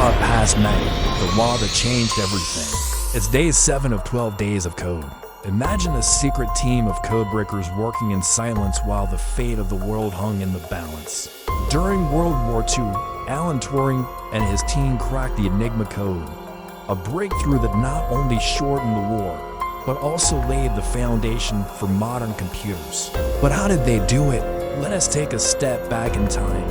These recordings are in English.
Dyatlov Pass night, the law that changed everything. It's day 7 of 12 days of code. Imagine a secret team of codebreakers working in silence while the fate of the world hung in the balance. During World War II, Alan Turing and his team cracked the Enigma code, a breakthrough that not only shortened the war, but also laid the foundation for modern computers. But how did they do it? Let us take a step back in time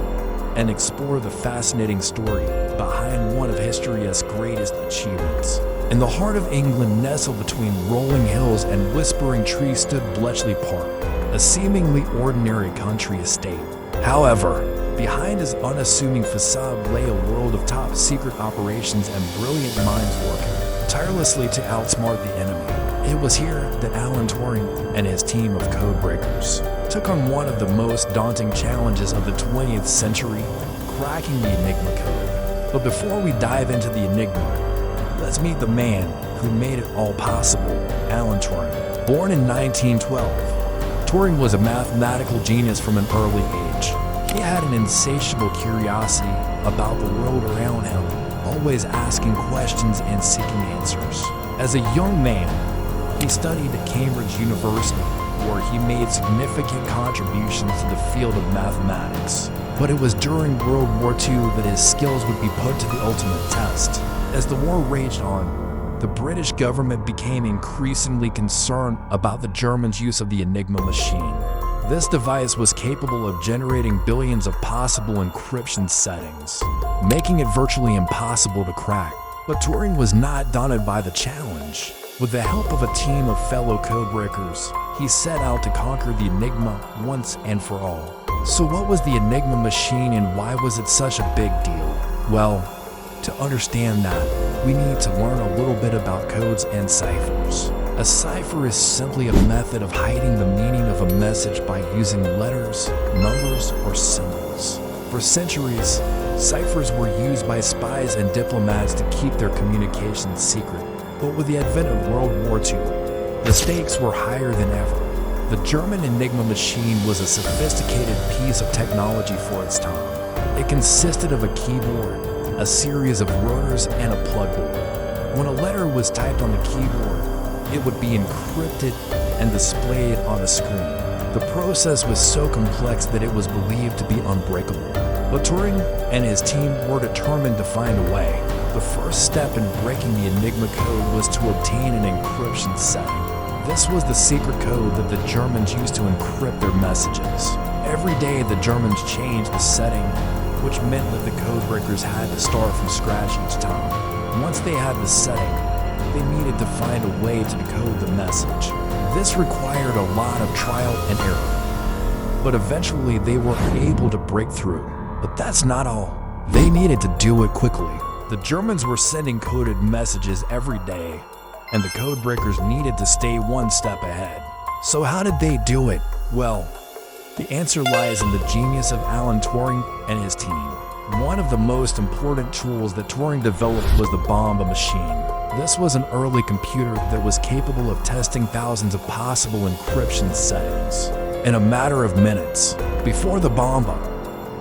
and explore the fascinating story behind one of history's greatest achievements. In the heart of England, nestled between rolling hills and whispering trees, stood Bletchley Park, a seemingly ordinary country estate. However, behind his unassuming facade lay a world of top-secret operations and brilliant minds working tirelessly to outsmart the enemy. It was here that Alan Turing and his team of codebreakers took on one of the most daunting challenges of the 20th century, cracking the Enigma code. But before we dive into the Enigma, let's meet the man who made it all possible, Alan Turing. Born in 1912, Turing was a mathematical genius from an early age. He had an insatiable curiosity about the world around him, always asking questions and seeking answers. As a young man, he studied at Cambridge University, where he made significant contributions to the field of mathematics. But it was during World War II that his skills would be put to the ultimate test. As the war raged on, the British government became increasingly concerned about the Germans' use of the Enigma machine. This device was capable of generating billions of possible encryption settings, making it virtually impossible to crack. But Turing was not daunted by the challenge. With the help of a team of fellow codebreakers, he set out to conquer the Enigma once and for all. So what was the Enigma machine and why was it such a big deal? Well, to understand that, we need to learn a little bit about codes and ciphers. A cipher is simply a method of hiding the meaning of a message by using letters, numbers, or symbols. For centuries, ciphers were used by spies and diplomats to keep their communications secret. But with the advent of World War II, the stakes were higher than ever. The German Enigma machine was a sophisticated piece of technology for its time. It consisted of a keyboard, a series of rotors, and a plug board. When a letter was typed on the keyboard, it would be encrypted and displayed on a screen. The process was so complex that it was believed to be unbreakable. But Turing and his team were determined to find a way. The first step in breaking the Enigma code was to obtain an encryption setting. This was the secret code that the Germans used to encrypt their messages. Every day the Germans changed the setting, which meant that the codebreakers had to start from scratch each time. Once they had the setting, they needed to find a way to decode the message. This required a lot of trial and error. But eventually they were able to break through. But that's not all. They needed to do it quickly. The Germans were sending coded messages every day, and the codebreakers needed to stay one step ahead. So how did they do it? Well, the answer lies in the genius of Alan Turing and his team. One of the most important tools that Turing developed was the Bomba machine. This was an early computer that was capable of testing thousands of possible encryption settings in a matter of minutes. Before the Bomba,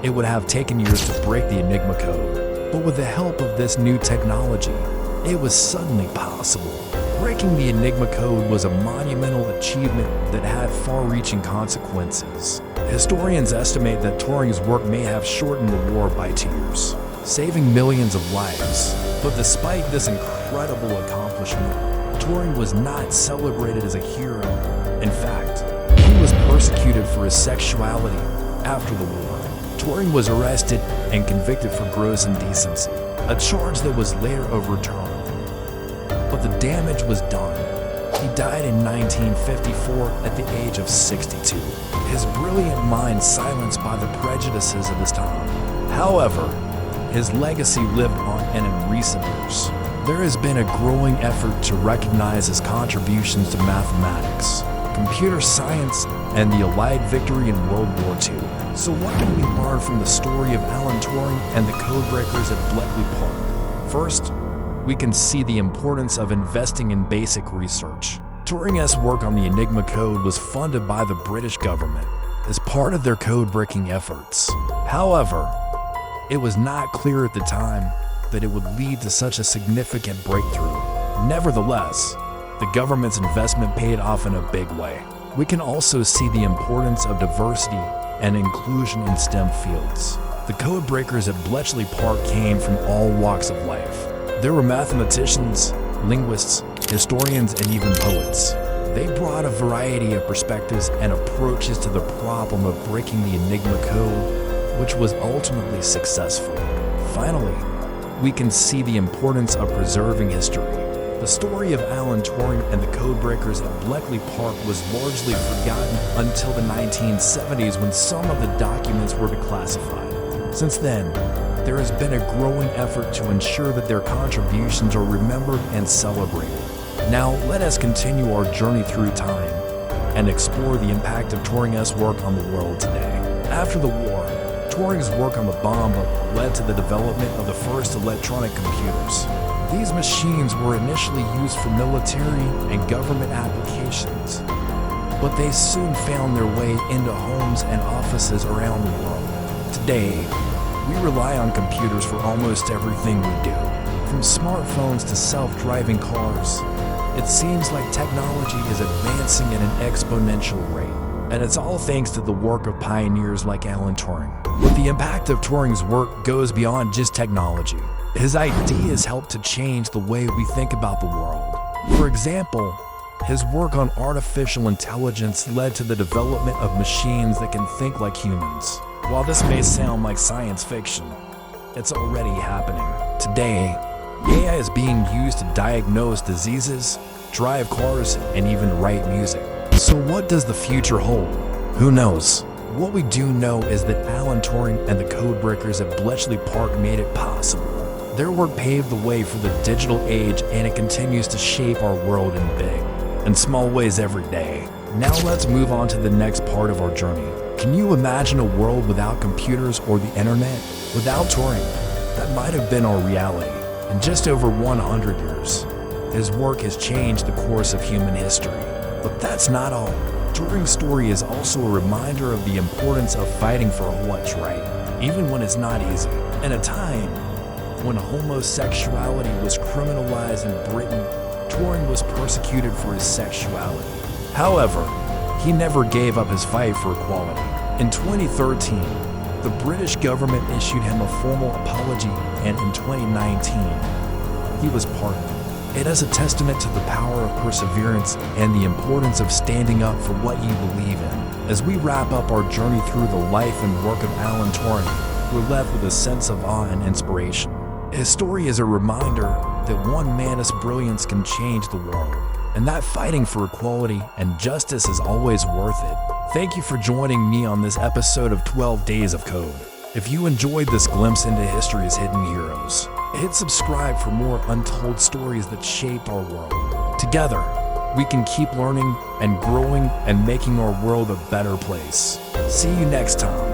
it would have taken years to break the Enigma code. But with the help of this new technology, it was suddenly possible. Breaking the Enigma code was a monumental achievement that had far-reaching consequences. Historians estimate that Turing's work may have shortened the war by 2 years, saving millions of lives. But despite this incredible accomplishment, Turing was not celebrated as a hero. In fact, he was persecuted for his sexuality after the war. Turing was arrested and convicted for gross indecency, a charge that was later overturned. But the damage was done. He died in 1954 at the age of 62, his brilliant mind silenced by the prejudices of his time. However, his legacy lived on, and in recent years, there has been a growing effort to recognize his contributions to mathematics, computer science, and the Allied victory in World War II. So what can we learn from the story of Alan Turing and the codebreakers at Bletchley Park? First, we can see the importance of investing in basic research. Turing's work on the Enigma code was funded by the British government as part of their code-breaking efforts. However, it was not clear at the time that it would lead to such a significant breakthrough. Nevertheless, the government's investment paid off in a big way. We can also see the importance of diversity and inclusion in STEM fields. The code breakers at Bletchley Park came from all walks of life. There were mathematicians, linguists, historians, and even poets. They brought a variety of perspectives and approaches to the problem of breaking the Enigma code, which was ultimately successful. Finally, we can see the importance of preserving history. The story of Alan Turing and the codebreakers at Bletchley Park was largely forgotten until the 1970s when some of the documents were declassified. Since then, there has been a growing effort to ensure that their contributions are remembered and celebrated. Now, let us continue our journey through time and explore the impact of Turing's work on the world today. After the war, Turing's work on the bomb led to the development of the first electronic computers. These machines were initially used for military and government applications, but they soon found their way into homes and offices around the world. Today, we rely on computers for almost everything we do, from smartphones to self-driving cars. It seems like technology is advancing at an exponential rate, and it's all thanks to the work of pioneers like Alan Turing. But the impact of Turing's work goes beyond just technology. His ideas helped to change the way we think about the world. For example, his work on artificial intelligence led to the development of machines that can think like humans. While this may sound like science fiction, it's already happening. Today, AI is being used to diagnose diseases, drive cars, and even write music. So what does the future hold? Who knows? What we do know is that Alan Turing and the codebreakers at Bletchley Park made it possible. Their work paved the way for the digital age, and it continues to shape our world in big and small ways every day. Now let's move on to the next part of our journey. Can you imagine a world without computers or the internet? Without Turing, that might have been our reality. In just over 100 years, his work has changed the course of human history. But that's not all. Turing's story is also a reminder of the importance of fighting for what's right, even when it's not easy. In a time when homosexuality was criminalized in Britain, Turing was persecuted for his sexuality. However, he never gave up his fight for equality. In 2013, the British government issued him a formal apology, and in 2019, he was pardoned. It is a testament to the power of perseverance and the importance of standing up for what you believe in. As we wrap up our journey through the life and work of Alan Turing, we're left with a sense of awe and inspiration. His story is a reminder that one man's brilliance can change the world, and that fighting for equality and justice is always worth it. Thank you for joining me on this episode of 12 Days of Code. If you enjoyed this glimpse into history's hidden heroes, hit subscribe for more untold stories that shaped our world. Together, we can keep learning and growing and making our world a better place. See you next time.